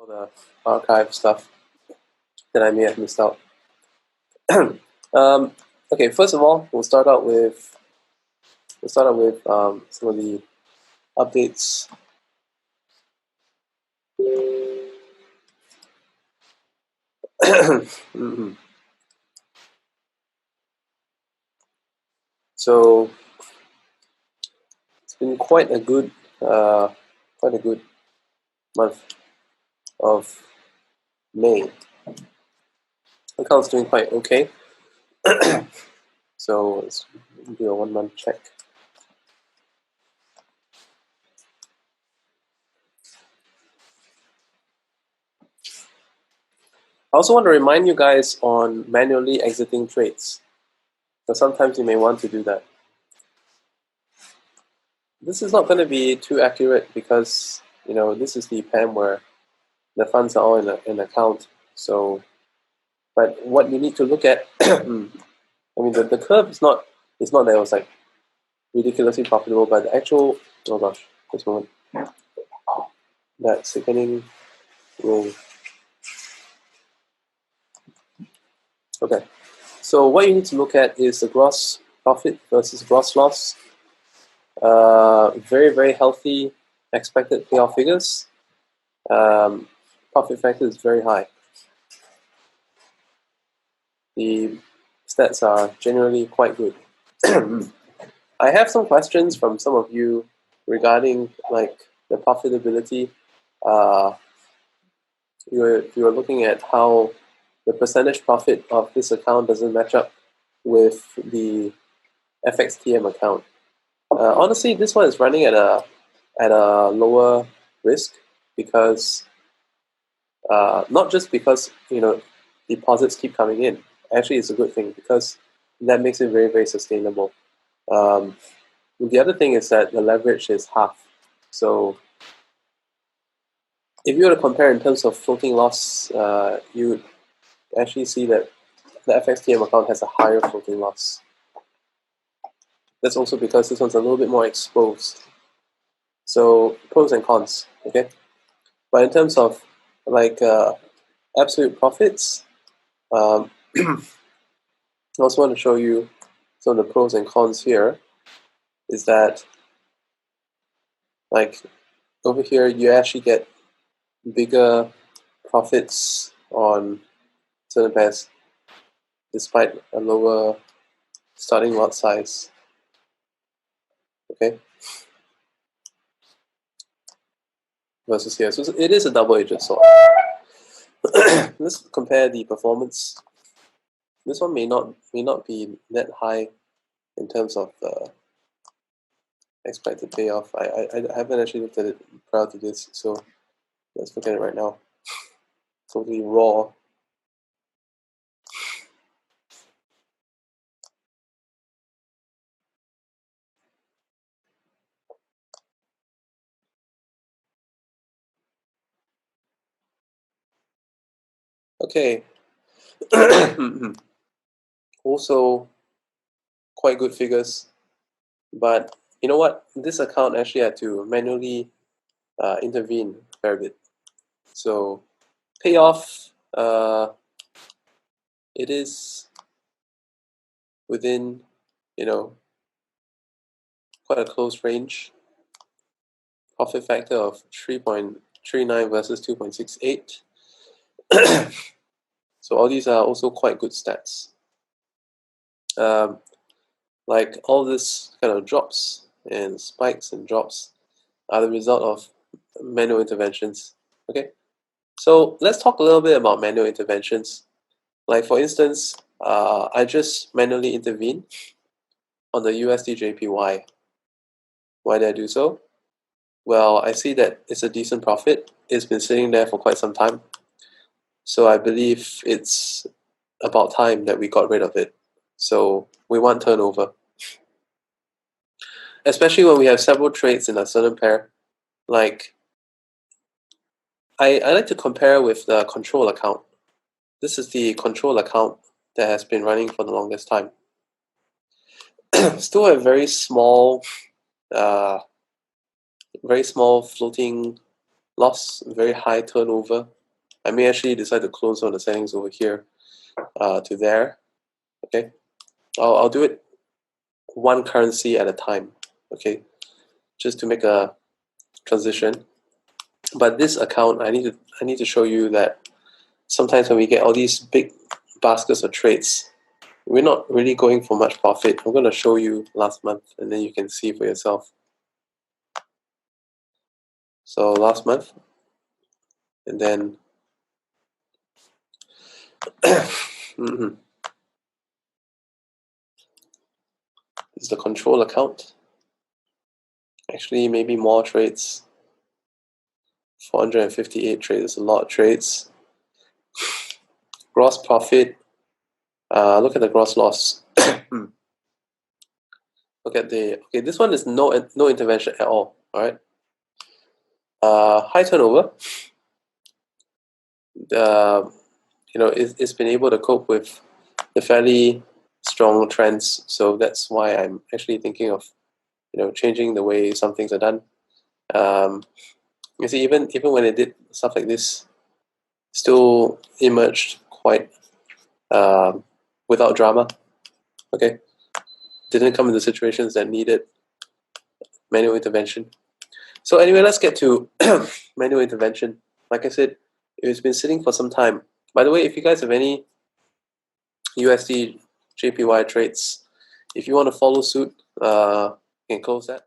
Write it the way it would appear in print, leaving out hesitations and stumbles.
all the archive stuff that I may have missed out. Okay, first of all, we'll start out with some of the updates. So it's been quite a good month of May. Account's doing quite okay. So let's do a 1 month check. I also want to remind you guys on manually exiting trades. So sometimes you may want to do that. This is not going to be too accurate because, you know, this is the PAMM where the funds are all in an account. So, but what you need to look at, I mean, the curve is not that it was like ridiculously profitable, but the actual, oh gosh, this moment, that sickening roll. Okay, so what you need to look at is the gross profit versus gross loss. Very, very healthy expected payoff figures. Profit factor is very high. The stats are generally quite good. I have some questions from some of you regarding like the profitability. You're looking at how the percentage profit of this account doesn't match up with the FXTM account. Honestly, this one is running at a lower risk because not just because, you know, deposits keep coming in. Actually, it's a good thing because that makes it very, very sustainable. The other thing is that the leverage is half. So if you were to compare in terms of floating loss, you would actually see that the FXTM account has a higher floating loss. That's also because this one's a little bit more exposed. So pros and cons, okay? But in terms of like absolute profits, I also want to show you some of the pros and cons here. Is that like over here you actually get bigger profits on certain pairs despite a lower starting lot size. Okay, versus here, so it is a double-edged sword. Let's compare the performance. This one may not be that high in terms of expected payoff. I haven't actually looked at it prior to this, so let's look at it right now. Totally raw. Okay. Also quite good figures, but you know what? This account actually had to manually intervene a fair bit. So payoff, it is within, you know, quite a close range. Profit factor of 3.39 versus 2.68. So all these are also quite good stats. Like all this kind of drops and spikes and drops are the result of manual interventions. Okay, so let's talk a little bit about manual interventions. Like for instance, I just manually intervened on the USD/JPY. Why did I do so? Well, I see that it's a decent profit. It's been sitting there for quite some time. So I believe it's about time that we got rid of it. So we want turnover. Especially when we have several trades in a certain pair. Like, I like to compare with the control account. This is the control account that has been running for the longest time. Still a very small floating loss, very high turnover. I may actually decide to clone some of the settings over here to there. Okay, I'll do it one currency at a time. Okay, just to make a transition. But this account, I need to show you that sometimes when we get all these big baskets of trades, we're not really going for much profit. I'm going to show you last month, and then you can see for yourself. So last month, and then this is the control account. Actually, maybe more trades. 458 trades, a lot of trades. Gross profit. Look at the gross loss. Look at the, okay, this one is no intervention at all. All right. High turnover. It's been able to cope with the fairly strong trends. So that's why I'm actually thinking of, changing the way some things are done. You see, even when it did stuff like this, still emerged quite without drama. Okay, didn't come into situations that needed manual intervention. So anyway, let's get to manual intervention. Like I said, it's been sitting for some time. By the way, if you guys have any USD JPY trades, if you want to follow suit, you can close that.